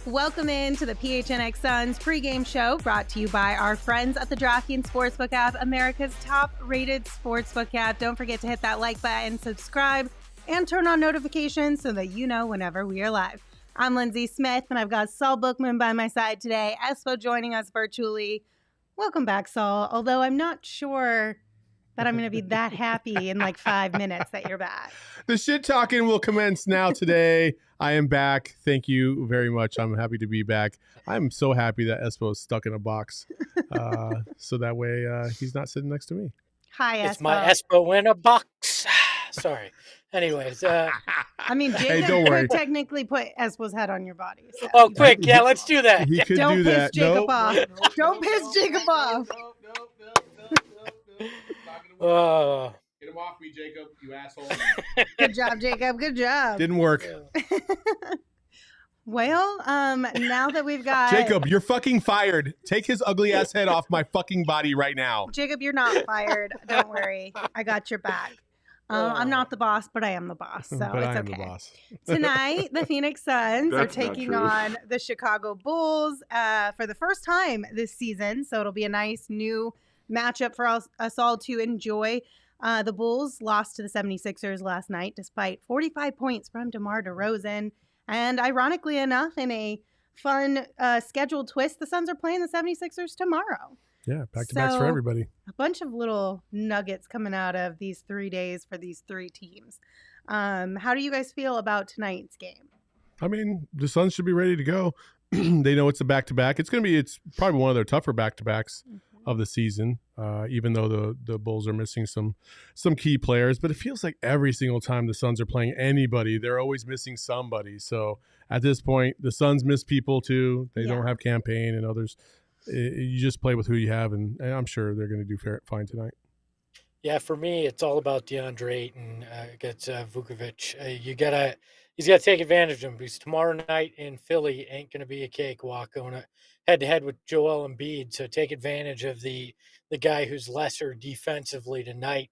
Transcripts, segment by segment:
Welcome in to the PHNX Suns pregame show, brought to you by our friends at the DraftKings Sportsbook app, America's top-rated sportsbook app. Don't forget to hit that like button, subscribe, and turn on notifications so that you know whenever we are live. I'm Lindsey Smith, and I've got Saul Bookman by my side today. Espo joining us virtually. Welcome back, Saul, although I'm not sure that I'm going to be that happy in like 5 minutes that you're back. The shit talking will commence now today. I am back. Thank you very much. I'm happy to be back. I'm so happy that Espo is stuck in a box. So that way he's not sitting next to me. Hi, Espo. It's my Espo in a box. Sorry. Anyways. I mean, Jacob don't worry. could technically put Espo's head on your body. So. Oh, quick. Yeah, let's do that. He could Don't do piss that. Jacob Nope. off. Don't piss Jacob off. Oh. Get him off me, Jacob, you asshole. Good job, Jacob. Good job. Didn't work. Well, now that we've got Jacob, you're fucking fired. Take his ugly ass head off my fucking body right now. Jacob, you're not fired. Don't worry. I got your back. I'm not the boss, but I am the boss, so But it's I am okay. the boss. Tonight, the Phoenix Suns That's are not taking true. on the Chicago Bulls for the first time this season, so it'll be a nice new matchup for us all to enjoy. The Bulls lost to the 76ers last night despite 45 points from DeMar DeRozan. And ironically enough, in a fun scheduled twist, the Suns are playing the 76ers tomorrow. Yeah, back-to-backs for everybody. A bunch of little nuggets coming out of these 3 days for these three teams. How do you guys feel about tonight's game? I mean, the Suns should be ready to go. They know it's a back-to-back. It's probably one of their tougher back-to-backs of the season, even though the Bulls are missing some key players. But it feels like every single time the Suns are playing anybody, they're always missing somebody. So at this point, the Suns miss people too. They don't have Campaign and others. You just play with who you have, and I'm sure they're going to do fine tonight. Yeah, for me, it's all about DeAndre Ayton against Vukovic. He's got to take advantage of him, because tomorrow night in Philly ain't going to be a cakewalk going head-to-head with Joel Embiid. So take advantage of the guy who's lesser defensively tonight.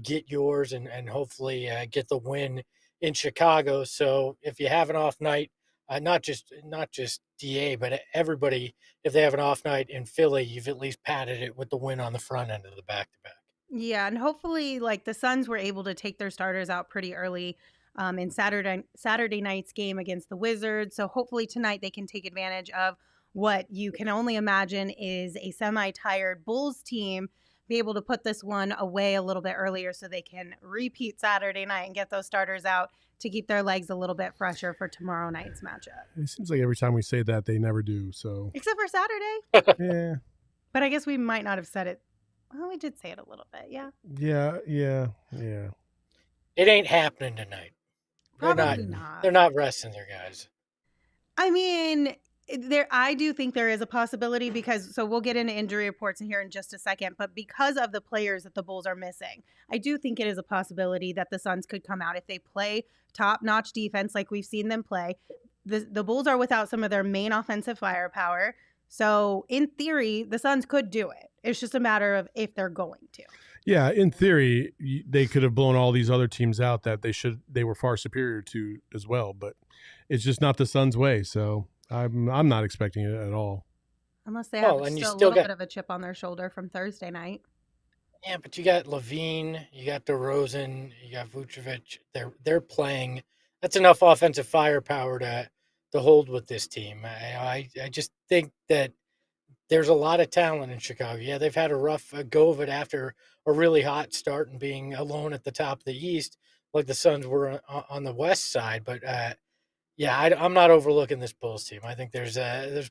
Get yours and hopefully get the win in Chicago. So if you have an off night, not just DA, but everybody, if they have an off night in Philly, you've at least padded it with the win on the front end of the back-to-back. Yeah, and hopefully, like, the Suns were able to take their starters out pretty early in Saturday night's game against the Wizards. So hopefully tonight they can take advantage of what you can only imagine is a semi-tired Bulls team, be able to put this one away a little bit earlier so they can repeat Saturday night and get those starters out to keep their legs a little bit fresher for tomorrow night's matchup. It seems like every time we say that, they never do. So Except for Saturday. yeah. But I guess we might not have said it. Well, we did say it a little bit, yeah. Yeah. It ain't happening tonight. Probably not. They're not resting their guys. I mean, I do think there is a possibility so we'll get into injury reports here in just a second, but because of the players that the Bulls are missing, I do think it is a possibility that the Suns could come out if they play top-notch defense like we've seen them play. The Bulls are without some of their main offensive firepower, so in theory, the Suns could do it. It's just a matter of if they're going to. Yeah, in theory, they could have blown all these other teams out that they were far superior to as well, but it's just not the Suns' way. So I'm not expecting it at all. Unless they have and you still a still little got- bit of a chip on their shoulder from Thursday night. Yeah, but you got Levine, you got DeRozan, you got Vucevic. They're playing. That's enough offensive firepower to hold with this team. I just think that there's a lot of talent in Chicago. Yeah, they've had a rough go of it after a really hot start and being alone at the top of the East, like the Suns were on the West side. But I'm not overlooking this Bulls team. I think there's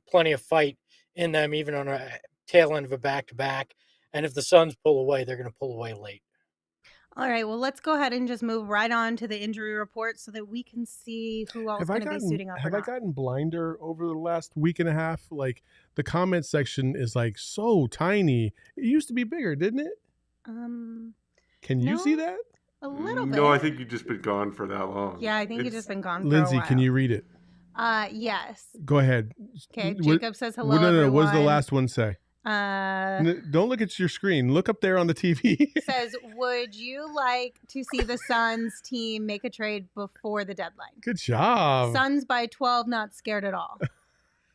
plenty of fight in them, even on a tail end of a back-to-back. And if the Suns pull away, they're going to pull away late. All right, well, let's go ahead and just move right on to the injury report so that we can see who else is going to be suiting up. Have I gotten blinder over the last week and a half? Like, the comment section is like so tiny. It used to be bigger, didn't it? Can you see that? A little bit. No, I think you've just been gone for that long. Yeah, I think you've just been gone for Lindsey, a while. can you read it? Yes. Go ahead. Okay, Jacob says hello, No. What does the everyone. last one say? Don't look at your screen. Look up there on the TV. Says, would you like to see the Suns team make a trade before the deadline? Good job. Suns by 12, not scared at all.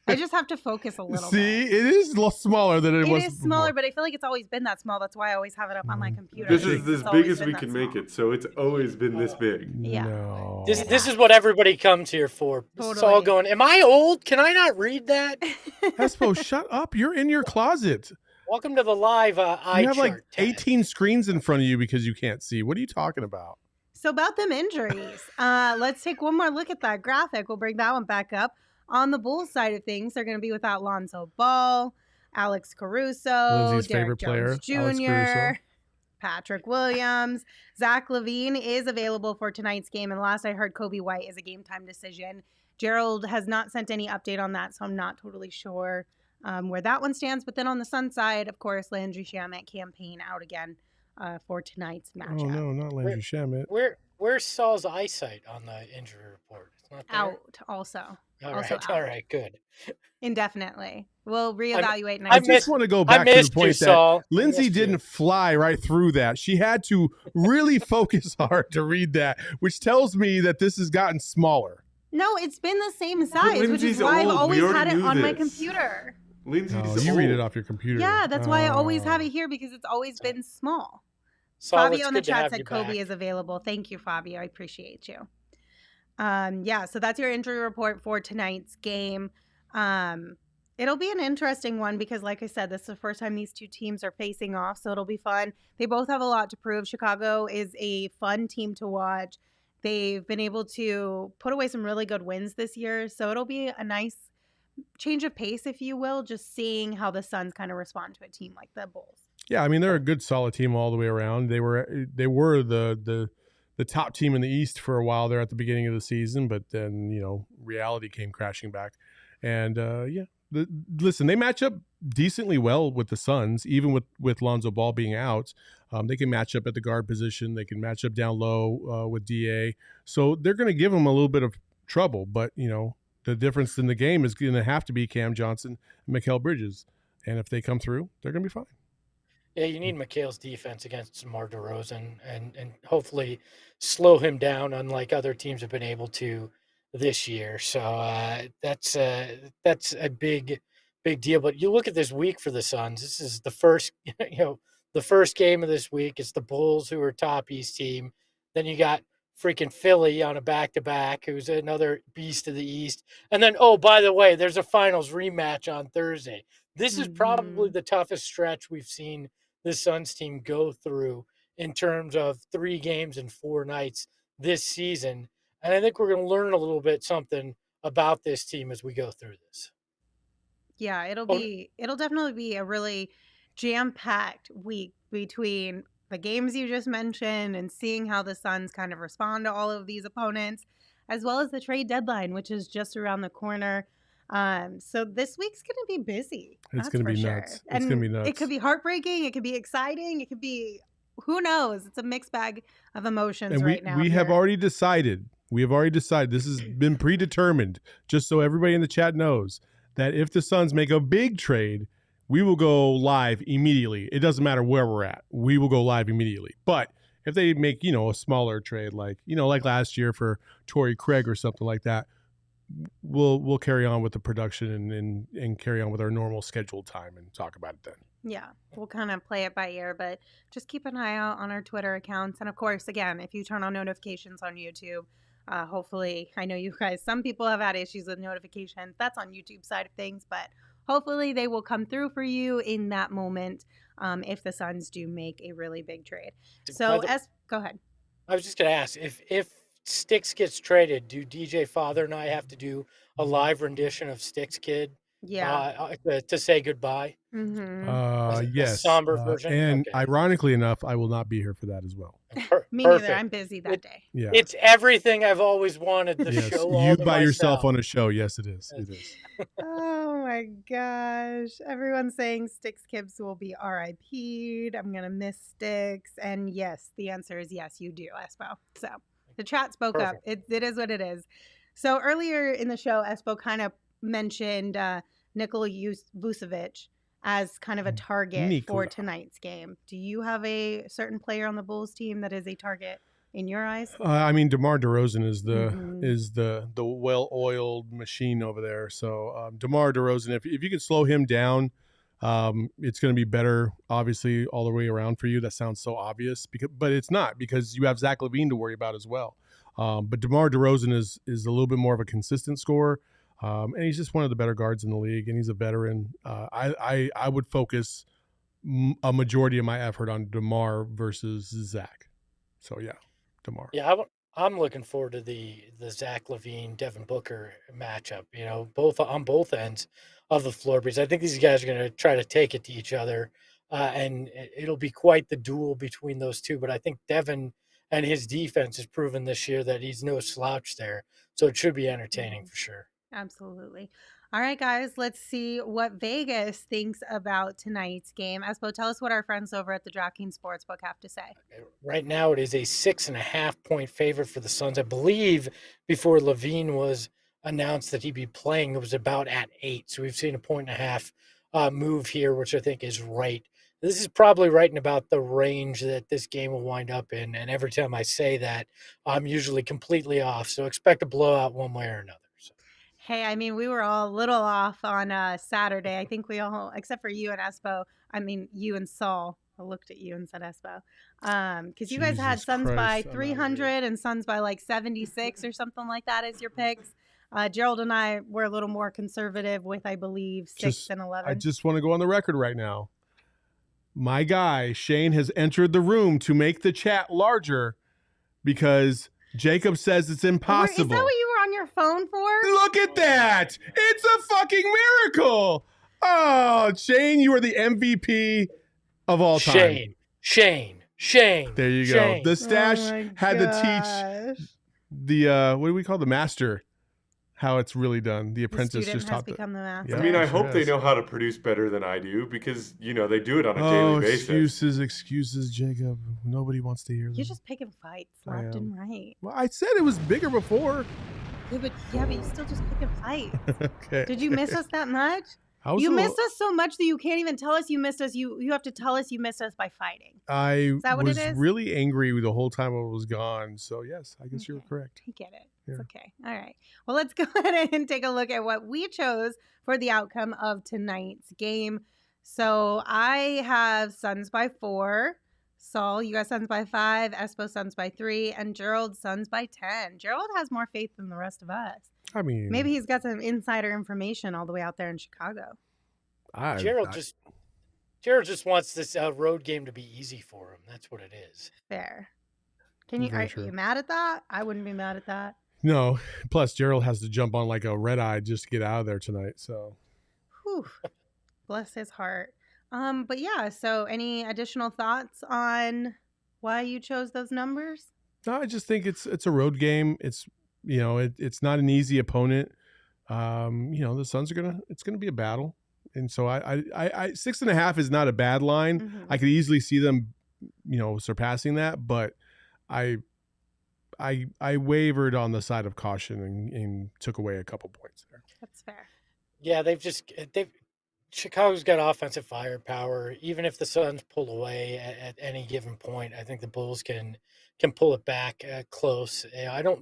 I just have to focus a little See, bit. it is smaller than it was. It is smaller, before. but I feel like it's always been that small. That's why I always have it up on my computer. This is It's as always big as been we that can make small. it, so it's always been this big. Yeah. No. This is what everybody comes here for. Totally. Saul going, am I old? Can I not read that? Espo, shut up. You're in your closet. Welcome to the live eye You have like chart test. 18 screens in front of you because you can't see. What are you talking about? So about them injuries, let's take one more look at that graphic. We'll bring that one back up. On the Bulls side of things, they're going to be without Lonzo Ball, Alex Caruso, Lindsey's Derek favorite player, Jones Alex Caruso. Jr., Patrick Williams. Zach LaVine is available for tonight's game. And last I heard, Kobe White is a game time decision. Gerald has not sent any update on that, so I'm not totally sure where that one stands. But then on the Sun side, of course, Landry Shamet campaign out again for tonight's matchup. Oh, no, not Landry Shamet. Where's Saul's eyesight on the injury report? It's not there? Out also. All also right, out. all right, good. Indefinitely. We'll reevaluate I next just week. want to go I back to the missed point you, that Saul. I Lindsey missed you. didn't fly right through that. She had to really focus hard to read that, which tells me that this has gotten smaller. No, it's been the same size, which Lindsay's is why I've old. We always already had it knew on my this. computer. Lindsay's Oh, you old. read it off your computer. Yeah, that's why I always have Oh. it here because it's always been small. Saul, Fabio it's in the good to chat have said you Kobe back. is available. Thank you, Fabio. I appreciate you. Yeah, so that's your injury report for tonight's game. It'll be an interesting one because, like I said, this is the first time these two teams are facing off, so it'll be fun. They both have a lot to prove. Chicago is a fun team to watch. They've been able to put away some really good wins this year, so it'll be a nice change of pace, if you will, just seeing how the Suns kind of respond to a team like the Bulls. Yeah, I mean they're a good, solid team all the way around. They were the top team in the East for a while there at the beginning of the season, but then reality came crashing back, and listen, they match up decently well with the Suns, even with Lonzo Ball being out. They can match up at the guard position. They can match up down low with DA, so they're going to give them a little bit of trouble. But the difference in the game is going to have to be Cam Johnson and Mikal Bridges, and if they come through, they're going to be fine. Yeah, you need Mikhail's defense against DeMar DeRozan and hopefully slow him down, unlike other teams have been able to this year. So that's a big deal. But you look at this week for the Suns. This is the first the first game of this week. It's the Bulls, who are top East team. Then you got freaking Philly on a back-to-back, who's another beast of the East. And then, oh, by the way, there's a finals rematch on Thursday. This is probably the toughest stretch we've seen the Suns team go through in terms of 3 games and 4 nights this season. And I think we're going to learn a little bit something about this team as we go through this. Yeah, it'll definitely be a really jam-packed week between the games you just mentioned and seeing how the Suns kind of respond to all of these opponents, as well as the trade deadline, which is just around the corner. So this week's going to be busy. It's going to be nuts. It's going to be nuts. It could be heartbreaking. It could be exciting. It could be, who knows? It's a mixed bag of emotions and right now. We have already decided. This has been predetermined, just so everybody in the chat knows, that if the Suns make a big trade, we will go live immediately. It doesn't matter where we're at. We will go live immediately. But if they make, a smaller trade, like last year for Torrey Craig or something like that, we'll carry on with the production and carry on with our normal scheduled time and talk about it then. Yeah, we'll kind of play it by ear, but just keep an eye out on our Twitter accounts. And of course, again, if you turn on notifications on YouTube, hopefully, I know you guys, some people have had issues with notifications. That's on YouTube side of things, but hopefully they will come through for you in that moment if the Suns do make a really big trade. So, go ahead. I was just going to ask, if Sticks gets traded, do DJ Father and I have to do a live rendition of Sticks Kid? Yeah. To say goodbye? Mm-hmm. Yes. A somber version? And okay. Ironically enough, I will not be here for that as well. Me neither. I'm busy that day. Yeah. It's everything I've always wanted. The yes. show all You to by myself. yourself on a show. Yes, it is. It is. Oh my gosh. Everyone's saying Sticks Kibbs will be RIP'd. I'm going to miss Sticks. And yes, the answer is yes, you do, Espo. So the chat spoke up. It is what it is. So earlier in the show, Espo kind of mentioned Nikola Vucevic as kind of a target for tonight's game. Do you have a certain player on the Bulls team that is a target in your eyes? I mean, DeMar DeRozan is Mhm. the well-oiled machine over there. So DeMar DeRozan, if you can slow him down, it's going to be better, obviously, all the way around for you. That sounds so obvious, but it's not, because you have Zach LaVine to worry about as well. But DeMar DeRozan is a little bit more of a consistent scorer, and he's just one of the better guards in the league, and he's a veteran. I would focus a majority of my effort on DeMar versus Zach. So yeah, DeMar. Yeah, I'm looking forward to the Zach LaVine Devin Booker matchup. You know, both on both ends of the floor, because I think these guys are going to try to take it to each other, and it'll be quite the duel between those two. But I think Devin and his defense has proven this year that he's no slouch there, so it should be entertaining for sure. Absolutely. All right, guys, let's see what Vegas thinks about tonight's game. Espo, tell us what our friends over at the DraftKings Sportsbook have to say. Right now, it is a 6.5-point favorite for the Suns. I believe before LaVine was announced that he'd be playing, it was about at 8. So we've seen a 1.5 move here, which I think is right. This is probably right in about the range that this game will wind up in. And every time I say that, I'm usually completely off. So expect a blowout one way or another. So. Hey, I mean, we were all a little off on Saturday. I think we all, except for you and Espo, I mean, you and Saul. I looked at you and said Espo. Because you guys had Jesus Suns by Christ, I'm outta 300 and Suns by like 76 or something like that as your picks. Gerald and I were a little more conservative with, I believe, 6 and 11. I just want to go on the record right now. My guy, Shane, has entered the room to make the chat larger because Jacob says it's impossible. Is that what you were on your phone for? Look at that. It's a fucking miracle. Oh, Shane, you are the MVP of all time. Shane. There you Shane. go. The stash had to teach the, what do we call the master, how it's really done. The apprentice the just taught become the master. Yeah, I mean, I sure hope they has. know how to produce better than I do because, they do it on a daily basis. Excuses, Jacob. Nobody wants to hear them. You're just picking fights left and right. Well, I said it was bigger before. Yeah, but you're still just picking fights. Okay. Did you miss us that much? You missed us so much that you can't even tell us you missed us. You have to tell us you missed us by fighting. Is that what it was is? really angry the whole time I was gone. So, yes, I guess you're correct. I get it. Yeah. It's okay. All right. Well, let's go ahead and take a look at what we chose for the outcome of tonight's game. So I have Suns by 4. Saul, you got Suns by 5. Espo, Suns by 3. And Gerald, Suns by 10. Gerald has more faith than the rest of us. I mean, maybe he's got some insider information all the way out there in Chicago. Gerald just wants this road game to be easy for him. That's what it is. Fair. Are you mad at that? I wouldn't be mad at that. No. Plus, Gerald has to jump on like a red eye just to get out of there tonight. So, whew. Bless his heart. But yeah. So, any additional thoughts on why you chose those numbers? No, I just think it's a road game. It's it's not an easy opponent. The Suns it's gonna be a battle, and so I 6.5 is not a bad line. Mm-hmm. I could easily see them, surpassing that, but I wavered on the side of caution and took away a couple points there. That's fair. Yeah, Chicago's got offensive firepower. Even if the Suns pull away at any given point, I think the Bulls can pull it back close.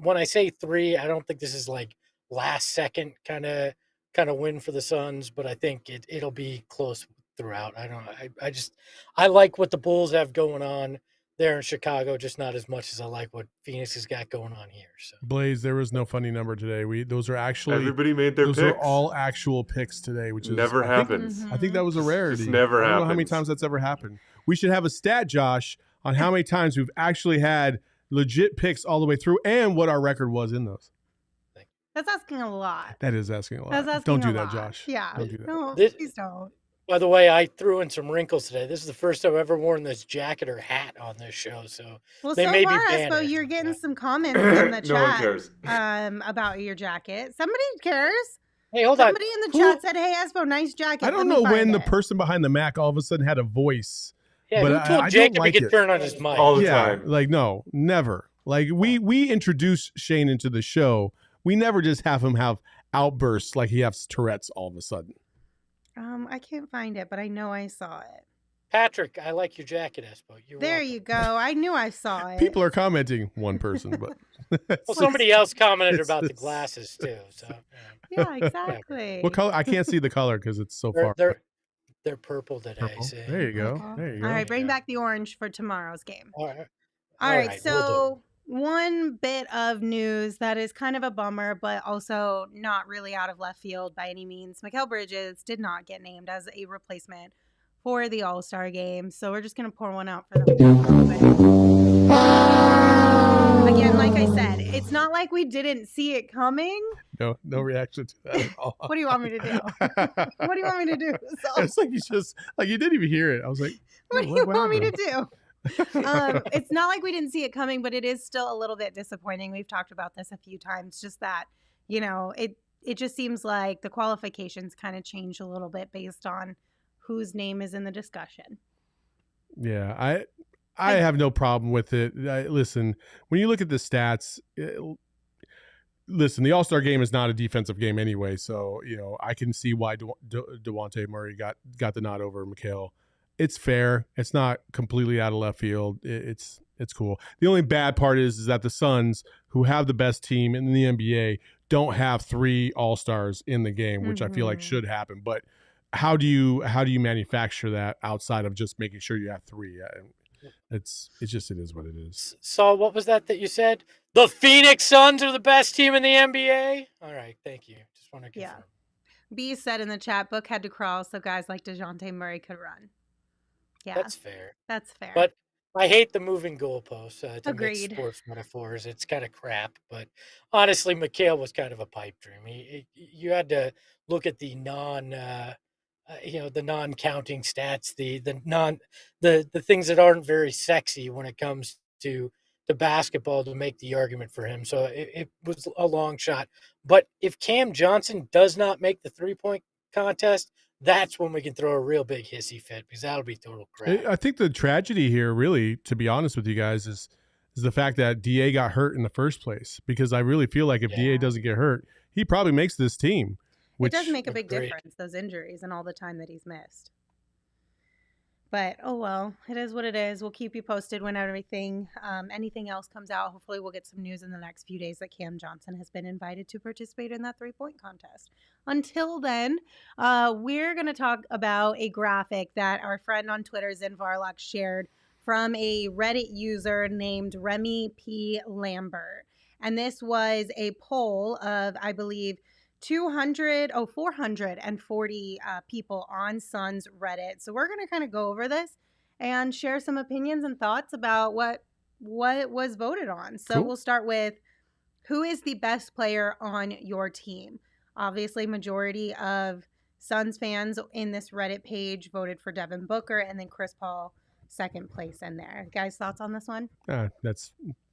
When I say 3, I don't think this is like last second kind of win for the Suns, but I think it'll be close throughout. I like what the Bulls have going on there in Chicago, just not as much as I like what Phoenix has got going on here. So Blaze, there was no funny number today. Those are actually everybody made their those picks. are all actual picks today, which never happens. I think that was a rarity. Just never I don't happens. know how many times that's ever happened. We should have a stat, Josh, on how many times we've actually had legit picks all the way through and what our record was in those. That's asking a lot. That is asking a lot. Don't do that, Josh. Yeah. Don't do that. No, please don't. By the way, I threw in some wrinkles today. This is the first time I've ever worn this jacket or hat on this show. So they may be banned. So you're getting some comments in the No one chat cares. About your jacket. Somebody cares. Hey, hold on. Somebody in the chat said, "Hey, Espo, nice jacket." I don't know when the person behind the Mac all of a sudden had a voice. Yeah, but who told I Jacob don't like he could it. turn on his mic? All the time. Like no, never. Like we introduce Shane into the show. We never just have him have outbursts like he has Tourette's all of a sudden. I can't find it, but I know I saw it. Patrick, I like your jacket, Espo. There welcome. you go. I knew I saw it. People are commenting. One person, but well, somebody else commented about the glasses too. So yeah, exactly. What color? I can't see the color because it's so far. They're purple today. Purple. So. There you go. There you go. All right, bring back the orange for tomorrow's game. All right. All right, so one bit of news that is kind of a bummer, but also not really out of left field by any means. Mikal Bridges did not get named as a replacement for the All-Star game, so we're just going to pour one out for them. Again, like I said, it's not like we didn't see it coming. No reaction to that at all. What do you want me to do? What do you want me to do? So, it's like you didn't even hear it. I was like, what do you want me to do? It's not like we didn't see it coming, but it is still a little bit disappointing. We've talked about this a few times, just that, it just seems like the qualifications kind of change a little bit based on whose name is in the discussion. Yeah, I have no problem with it. Listen, when you look at the stats, the All-Star game is not a defensive game anyway, so I can see why DeJounte Murray got the nod over Mikal. It's fair. It's not completely out of left field. It's cool. The only bad part is that the Suns, who have the best team in the NBA, don't have 3 All-Stars in the game, which I feel like should happen. But how do you manufacture that outside of just making sure you have 3? It is what it is. Saul, what was that you said? The Phoenix Suns are the best team in the NBA? All right, thank you. Just want to confirm. Yeah. B said in the chat, Book had to crawl so guys like DeJounte Murray could run. Yeah. That's fair. That's fair. But I hate the moving goalposts to Agreed. make sports metaphors. It's kind of crap. But honestly, Mikal was kind of a pipe dream. You had to look at the the non-counting stats, the things that aren't very sexy when it comes to basketball to make the argument for him. So it was a long shot. But if Cam Johnson does not make the 3-point contest, that's when we can throw a real big hissy fit, because that'll be total crap. I think the tragedy here, really, to be honest with you guys, is the fact that DA got hurt in the first place, because I really feel like if DA doesn't get hurt, he probably makes this team. It does make a big difference, those injuries and all the time that he's missed. But, oh well, it is what it is. We'll keep you posted when anything else comes out. Hopefully we'll get some news in the next few days that Cam Johnson has been invited to participate in that 3-point contest. Until then, we're going to talk about a graphic that our friend on Twitter, Zen Varlock, shared from a Reddit user named Remy P. Lambert. And this was a poll of, I believe, 440 people on Suns Reddit. So we're going to kind of go over this and share some opinions and thoughts about what was voted on. So cool. We'll start with, who is the best player on your team? Obviously, majority of Suns fans in this Reddit page voted for Devin Booker, and then Chris Paul second place in there. Guys, thoughts on this one? That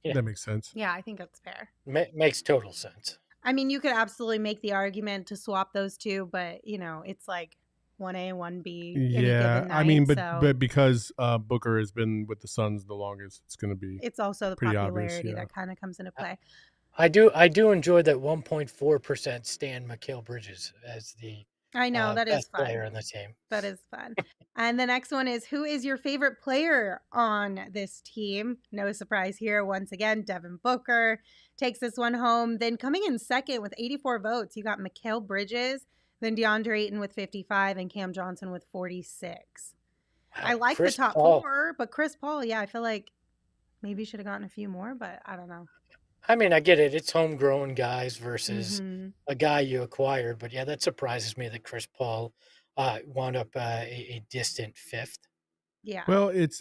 makes sense. Yeah, I think that's fair. Makes total sense. I mean, you could absolutely make the argument to swap those two, but it's like 1A, 1B. Yeah, night, I mean, but because Booker has been with the Suns the longest, it's going to be. It's also the popularity that kind of comes into play. I do enjoy that 1.4% stand Mikal Bridges as the that is best fun. player on the team. That is fun. And the next one is, who is your favorite player on this team? No surprise here. Once again, Devin Booker takes this one home. Then coming in second with 84 votes, you got Mikal Bridges, then DeAndre Ayton with 55, and Cam Johnson with 46. I like the top 4, but Chris Paul, I feel like maybe should have gotten a few more, but I don't know. I mean, I get it. It's homegrown guys versus a guy you acquired. But, that surprises me that Chris Paul wound up a distant 5th. Yeah. Well, it's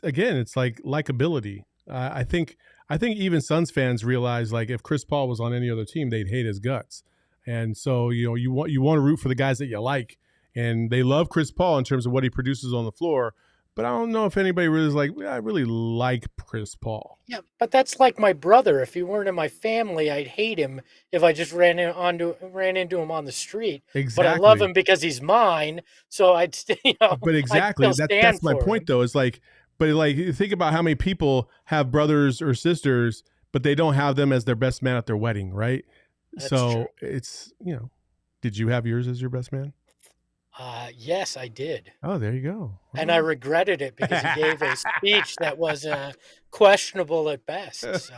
like likability. I think even Suns fans realize, like, if Chris Paul was on any other team, they'd hate his guts. And so, you want to root for the guys that you like. And they love Chris Paul in terms of what he produces on the floor. But I don't know if anybody really is like, I really like Chris Paul. Yeah, but that's like my brother. If he weren't in my family, I'd hate him if I just ran into him on the street. Exactly. But I love him because he's mine. So I'd stay, But exactly, that's my point, though. Is like, but like, think about how many people have brothers or sisters, but they don't have them as their best man at their wedding, right? That's so true. it's, did you have yours as your best man? Yes, I did. Oh, there you go. And I regretted it because he gave a speech that was questionable at best. So.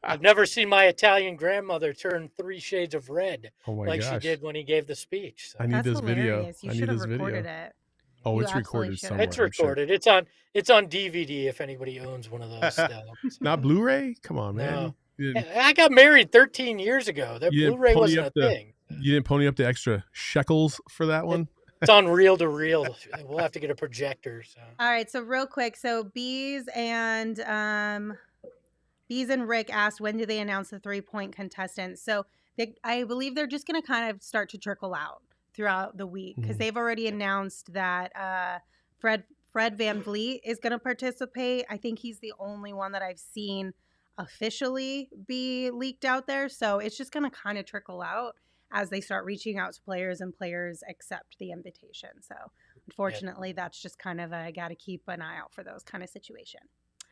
I've never seen my Italian grandmother turn 3 shades of red Oh my like she gosh. did when he gave the speech. So. I need That's this video. hilarious. You I should need have this recorded video. it. Oh, You it's absolutely recorded should have. somewhere. It's I'm sure. recorded. It's on DVD if anybody owns one of those still. Not Blu-ray? Come on, man. No. You didn't, I got married 13 years ago. That you didn't Blu-ray pony wasn't a up the thing. you didn't pony up the extra shekels for that one? It's on reel to reel. We'll have to get a projector. So. All right, so real quick, so Bees and Rick asked, when do they announce the 3-point contestants? So I believe they're just going to kind of start to trickle out throughout the week because they've already announced that Fred Van Vliet is going to participate. I think he's the only one that I've seen officially be leaked out there. So it's just going to kind of trickle out as they start reaching out to players and players accept the invitation. So unfortunately, that's just kind of I got to keep an eye out for those kind of situation.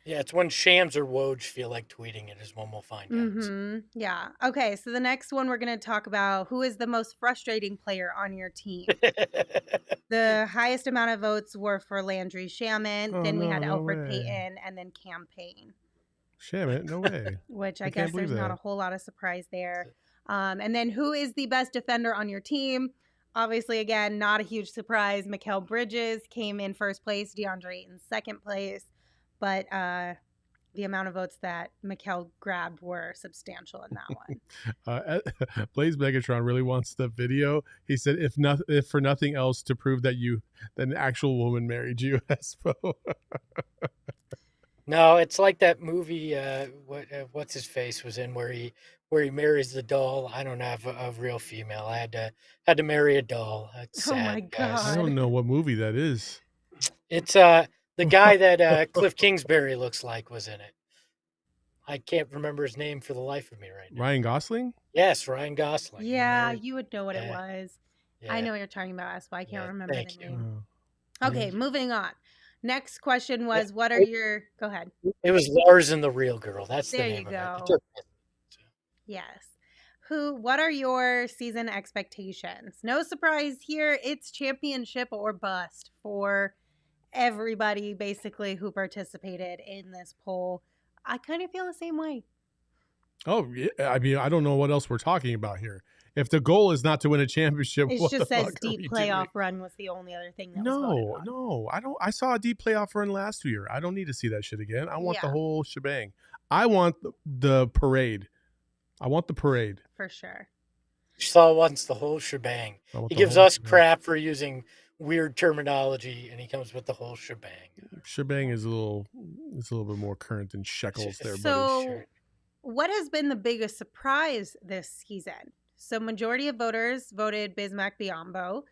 Yeah, it's when Shams or Woj feel like tweeting it is when we'll find out. So. Yeah. Okay, so the next one we're going to talk about, who is the most frustrating player on your team? The highest amount of votes were for Landry Shamet. Then we had Alfred Payton and then Cam Payne. Shamet? No way. Which I guess there's not a whole lot of surprise there. And then who is the best defender on your team? Obviously, again, not a huge surprise. Mikal Bridges came in first place, DeAndre in second place. But the amount of votes that Mikal grabbed were substantial in that one. Blaze Megatron really wants the video. He said, if for nothing else, to prove that an actual woman married you, Espo. No, it's like that movie. What's his face was in where he marries the doll. I don't have a real female. I had to marry a doll. That's sad, my God. I don't know what movie that is. It's the guy that Cliff Kingsbury looks like was in it. I can't remember his name for the life of me right now. Ryan Gosling? Yes, Ryan Gosling. Yeah, you would know what it was. Yeah. I know what you're talking about, Espo. I can't remember the name. Oh. Okay, moving on. Next question was, what are your... Go ahead. It was Lars and the Real Girl. That's the There name you go. of it. Yes. What are your season expectations? No surprise here. It's championship or bust for everybody basically who participated in this poll. I kind of feel the same way. Oh, yeah. I mean, I don't know what else we're talking about here. If the goal is not to win a championship, It what just the says fuck deep playoff run was the only other thing that was voted on. No, I don't. I saw a deep playoff run last year. I don't need to see that shit again. I want the whole shebang. I want the parade. I want the parade. For sure. Saul wants the whole shebang. He gives us crap for using weird terminology, and he comes with the whole shebang. Shebang is a little bit more current than shekels there, buddy. So, what has been the biggest surprise this season? So, majority of voters voted Bismack Biyombo.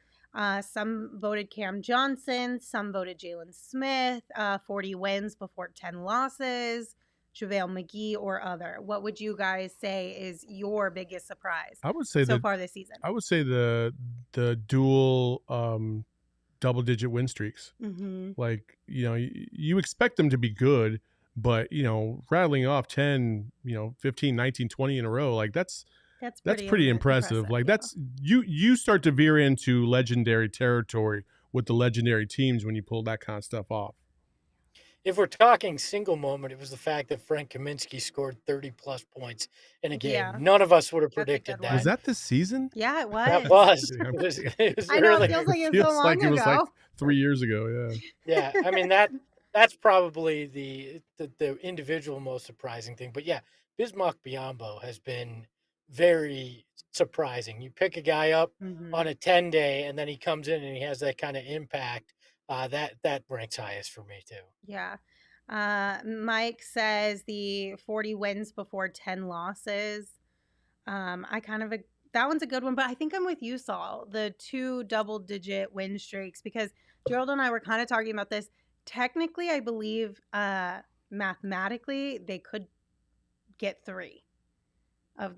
Some voted Cam Johnson. Some voted Jalen Smith. 40 wins before 10 losses. JaVale McGee or other. What would you guys say is your biggest surprise? I would say so far this season. I would say the dual double-digit win streaks. Mm-hmm. Like, you expect them to be good, but rattling off 10, 15, 19, 20 in a row, like that's pretty impressive. Like that's you start to veer into legendary territory with the legendary teams when you pull that kind of stuff off. If we're talking single moment, it was the fact that Frank Kaminsky scored 30-plus points in a game. Yeah. None of us would have predicted that. Was that this season? Yeah, it was. That was. It was I know, it feels like it was so long ago. It was like 3 years ago, yeah. Yeah, I mean, that's probably the individual most surprising thing. But, yeah, Bismack Biyombo has been very surprising. You pick a guy up on a 10-day, and then he comes in and he has that kind of impact. That ranks highest for me too. Yeah. Mike says the 40 wins before 10 losses. That one's a good one, but I think I'm with you, Saul. The 2 double-digit win streaks, because Gerald and I were kind of talking about this. Technically, I believe mathematically they could get 3 of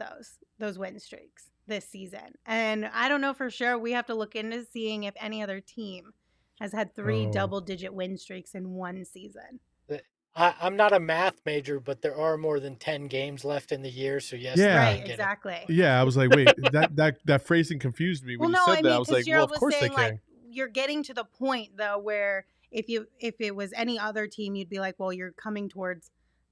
those win streaks this season. And I don't know for sure. We have to look into seeing if any other team has had 3 double-digit win streaks in one season. I'm not a math major, but there are more than 10 games left in the year. So yes, Yeah. Right, exactly. Yeah, I was like, wait, that phrasing confused me when Well, you no, said I that. mean, I was because like, well, Gerald of course was they saying, can. like, you're getting to the point, though, where if it was any other team, you'd be like, well, you're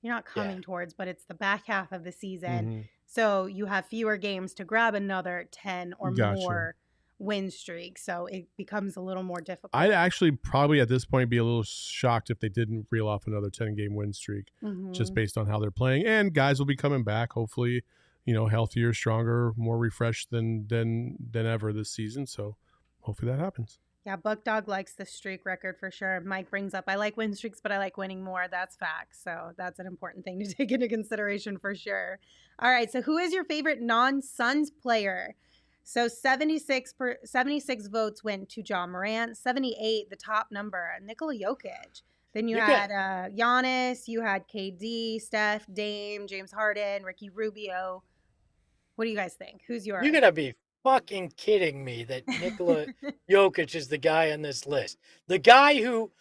not coming towards, but it's the back half of the season. Mhm. So you have fewer games to grab another 10 or Gotcha. more win streak. So it becomes a little more difficult. I'd actually probably at this point be a little shocked if they didn't reel off another 10-game win streak, just based on how they're playing. And guys will be coming back, hopefully, healthier, stronger, more refreshed than ever this season. So hopefully that happens. Yeah, Buck Dog likes the streak record for sure. Mike brings up, I like win streaks, but I like winning more. That's facts. So that's an important thing to take into consideration for sure. All right, so who is your favorite non-Suns player? So 76 votes went to Ja Morant, 78, the top number, Nikola Jokic. Then you had Giannis, you had KD, Steph, Dame, James Harden, Ricky Rubio. What do you guys think? Who's yours? You're going to be fucking kidding me that Nikola Jokic is the guy on this list. The guy who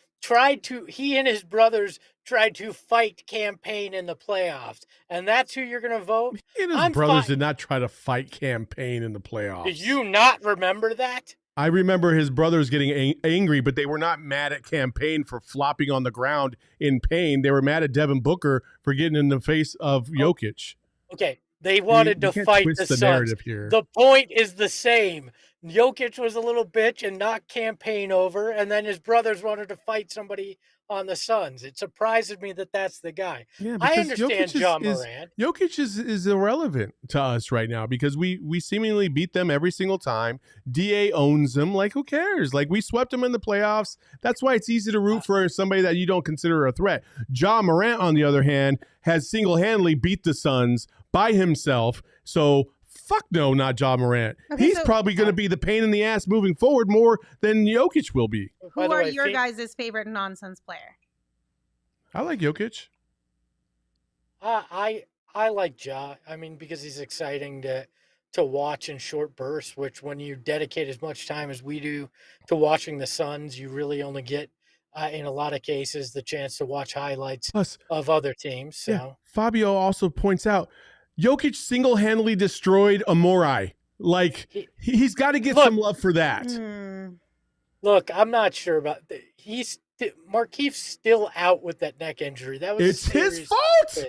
he and his brothers tried to fight campaign in the playoffs. And that's who you're going to vote? He and his brothers did not try to fight campaign in the playoffs. Did you not remember that? I remember his brothers getting angry, but they were not mad at campaign for flopping on the ground in pain. They were mad at Devin Booker for getting in the face of Jokic. Okay. They wanted to fight the Suns. Narrative here. The point is the same. Jokic was a little bitch and knocked campaign over, and then his brothers wanted to fight somebody on the Suns. It surprises me that that's the guy. Yeah, I understand Ja Morant. Jokic is irrelevant to us right now because we seemingly beat them every single time. DA owns them. Like, who cares? Like, we swept them in the playoffs. That's why it's easy to root for somebody that you don't consider a threat. Ja Morant, on the other hand, has single-handedly beat the Suns by himself. So fuck no, not Ja Morant. Okay, He's probably going to be the pain in the ass moving forward more than Jokic will be. Who are your guys' favorite non-Suns player? I like Jokic. I like Ja. I mean, because he's exciting to watch in short bursts, which when you dedicate as much time as we do to watching the Suns, you really only get, in a lot of cases, the chance to watch highlights of other teams. So yeah, Fabio also points out, Jokic single-handedly destroyed Amori. Like, he's got to get some love for that. Look, I'm not sure about Markeith's still out with that neck injury. That was it's his fault.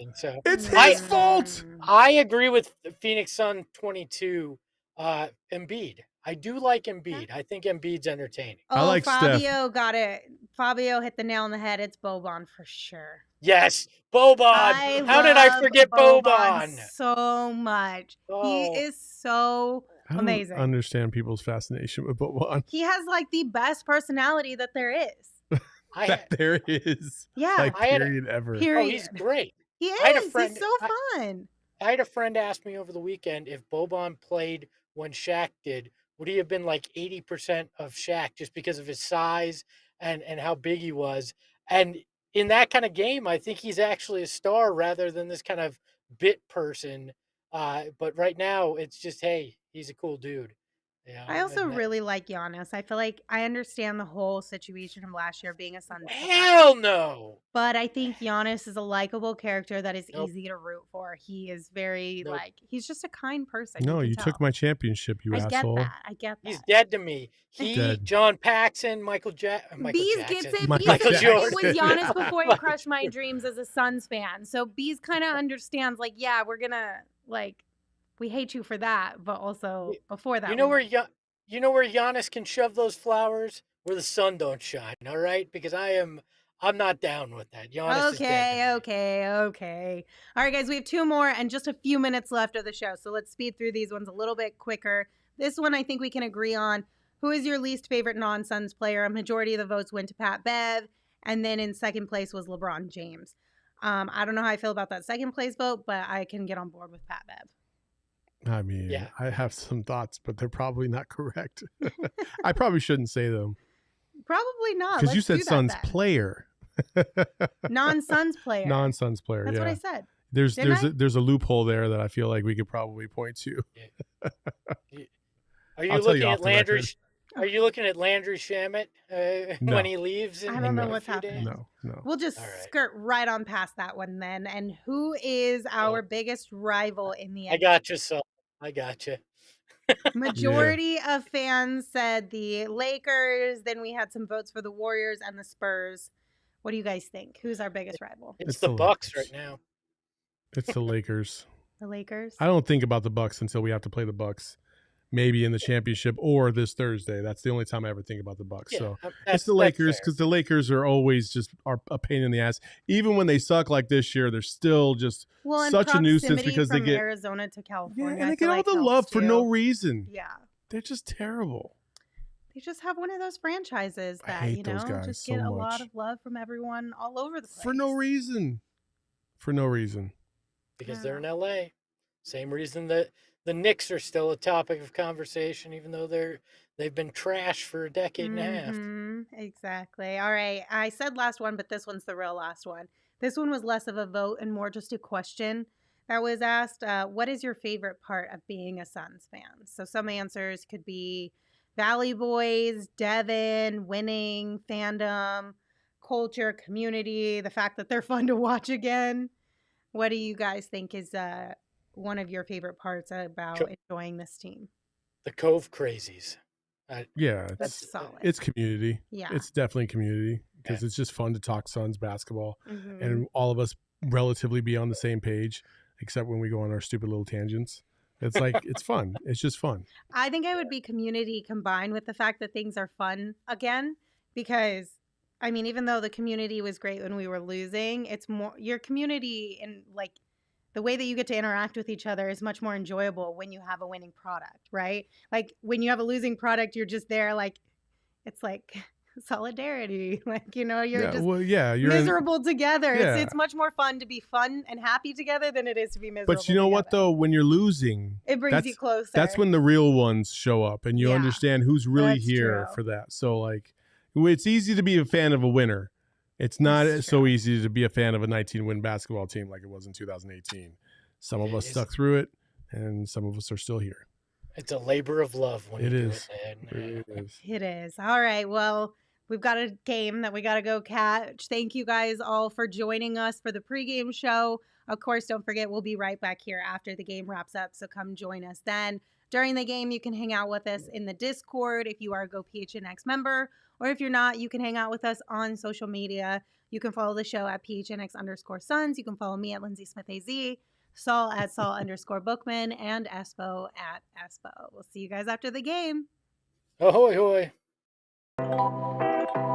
It's his fault. I agree with Phoenix Sun 22. Embiid. I do like Embiid. I think Embiid's entertaining. Oh, I like Fabio Steph. got it. Fabio hit the nail on the head. It's Boban for sure. Yes, Boban. How did I forget Boban? So much. Oh. He is so amazing. I don't understand people's fascination with Boban. He has like the best personality that there is. There is. Yeah. Like, period ever. Oh, he's great. He is. He's so fun. I had a friend ask me over the weekend if Boban played when Shaq did, would he have been like 80% of Shaq just because of his size and how big he was? And in that kind of game, I think he's actually a star rather than this kind of bit person. But right now, it's just, hey, he's a cool dude. Yeah, I also really like Giannis. I feel like I understand the whole situation from last year being a Suns. Hell no. But I think Giannis is a likable character that is easy to root for. He is very he's just a kind person. No, you took my championship, you asshole. I get that. He's dead to me. John Paxson, Michael Jackson. Bees gets it. Michael Jordan. It was Giannis before he crushed my dreams as a Suns fan. So Bees kind of understands, like, yeah, we're gonna we hate you for that, but also before that, you know where Giannis can shove those flowers where the sun don't shine. All right, because I'm not down with that. Giannis Okay. All right, guys, we have two more and just a few minutes left of the show, so let's speed through these ones a little bit quicker. This one I think we can agree on. Who is your least favorite non-Suns player? A majority of the votes went to Pat Bev, and then in second place was LeBron James. I don't know how I feel about that second place vote, but I can get on board with Pat Bev. I mean, I have some thoughts, but they're probably not correct. I probably shouldn't say them. Probably not. Because you said Suns player. Non-Suns player. Non-Suns player. That's what I said. There's a loophole there that I feel like we could probably point to. Are you looking at Landry? Are you looking at Landry Shamet No. when he leaves? I don't know in a what's few happening. days? No. We'll just All right. skirt right on past that one then. And who is our biggest rival in the NBA? I got you, Saul. I got you. Majority of fans said the Lakers. Then we had some votes for the Warriors and the Spurs. What do you guys think? Who's our biggest rival? It's the Bucks right now. It's the Lakers. The Lakers? I don't think about the Bucks until we have to play the Bucks. Maybe in the championship or this Thursday. That's the only time I ever think about the Bucks. Yeah, so it's the Lakers because the Lakers are always just a pain in the ass. Even when they suck like this year, they're still just such a nuisance because they get Arizona to California. Yeah, and they get all the love for no reason. Yeah, they're just terrible. They just have one of those franchises that I hate those guys just so get a much. lot of love from everyone all over the place for no reason. For no reason. Because they're in LA. Same reason that the Knicks are still a topic of conversation, even though they've been trash for a decade and a half. Exactly. All right. I said last one, but this one's the real last one. This one was less of a vote and more just a question that was asked. What is your favorite part of being a Suns fan? So some answers could be Valley Boys, Devin, winning, fandom, culture, community, the fact that they're fun to watch again. What do you guys think is one of your favorite parts about enjoying this team? The Cove Crazies. That's solid. It's community. Yeah. It's definitely community because it's just fun to talk Suns basketball and all of us relatively be on the same page, except when we go on our stupid little tangents. It's like, it's fun. It's just fun. I think I would be community combined with the fact that things are fun again, because I mean, even though the community was great when we were losing, it's more your community and like the way that you get to interact with each other is much more enjoyable when you have a winning product, right? Like when you have a losing product, you're just there like, it's like solidarity. Like, you're you're miserable together. It's much more fun to be fun and happy together than it is to be miserable. But you know what though? When you're losing, it brings you closer. That's when the real ones show up and you understand who's really here for that. So like, it's easy to be a fan of a winner. It's not so easy to be a fan of a 19-win basketball team like it was in 2018. Some of us stuck through it, and some of us are still here. It's a labor of love when you do it. It is. All right. Well, we've got a game that we got to go catch. Thank you guys all for joining us for the pregame show. Of course, don't forget, we'll be right back here after the game wraps up, so come join us then. During the game, you can hang out with us in the Discord if you are a Go PHNX member, or if you're not, you can hang out with us on social media. You can follow the show at PHNX_Suns. You can follow me at Lindsey Smith AZ, Saul at Saul_Bookman, and Espo at Espo. We'll see you guys after the game. Ahoy, hoy.